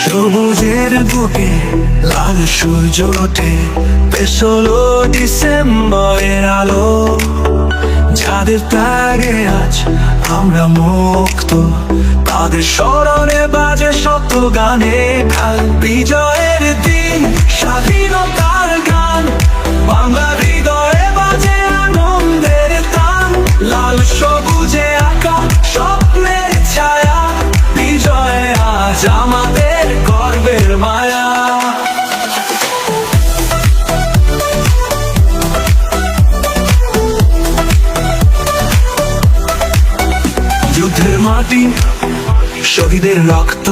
সবুজের বুকে লাল সূর্য ওঠে, বেশ হলো ডিসেম্বরের আলো। যাদের ত্যাগে আজ আমরা মুক্ত, তাদের স্মরণে বাজে শত গানে ঢাল। বিজয়ের দিন, স্বাধীনতার গান, বাংলা হৃদয়ে বাজে আনন্দের তান। লাল সবুজে আঁকা স্বপ্নের ছায়া, বিজয় আজ আমাদের গর্বের মায়া। যুদ্ধের মাটি, শহীদের রক্ত,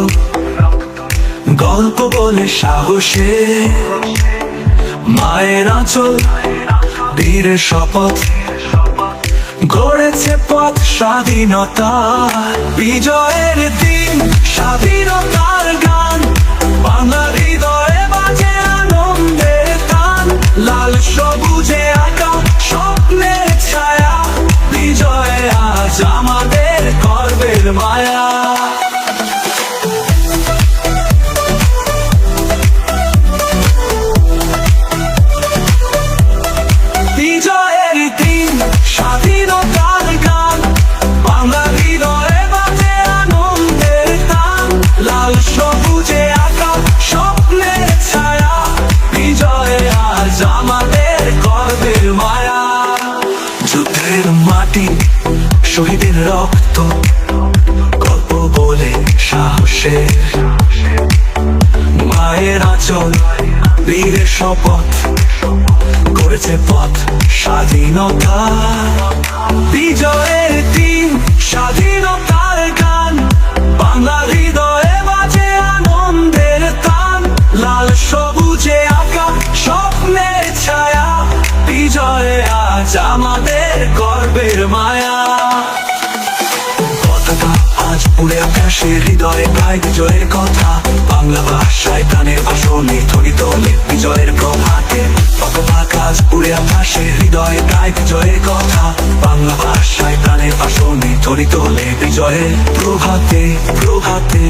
গল্প বলে সাহসে। মায়ের আঁচল, বীরের শপথ, গড়েছে পথ স্বাধীনতা। বিজয়ের দিন, স্বাধীনতার গান, বাংলা হৃদয়ে বাজে আনন্দের তান। লাল সবুজে আঁকা স্বপ্নের ছায়া, বিজয় আজ আমাদের গর্বের মায়া। বিজয়ের দিন, স্বাধীনতার গান, বাংলা হৃদয়ে বাজে আনন্দের তান। লাল সবুজে আঁকা স্বপ্নের ছায়া, বিজয় আজ আমাদের গর্বের মায়া। যুদ্ধের মাটি, শহীদের রক্ত, গল্প বলে সাহসের। মায়ের আঁচল, বীরের শপথ, গড়েছে পথ স্বাধীনতা। বিজয়ের দিন, স্বাধীনতার গান, বাংলা হৃদয়ে বাজে আনন্দের তান। লাল সবুজে আঁকা স্বপ্নের ছায়া, বিজয় আজ আমাদের গর্বের মায়া। পতাকা আজ উড়ে আকাশে, হৃদয়ে গায় বিজয়ের কথা। বাংলা ভাষায় প্রাণের ভাষণে ধ্বনিত হলে বিজয়ের প্রভাতে। পতাকা আজ উড়ে আকাশে, হৃদয়ে গায় বিজয়ের কথা। বাংলা ভাষায় প্রাণের ভাষণে ধ্বনিত হলে বিজয়ের প্রভাতে প্রভাতে।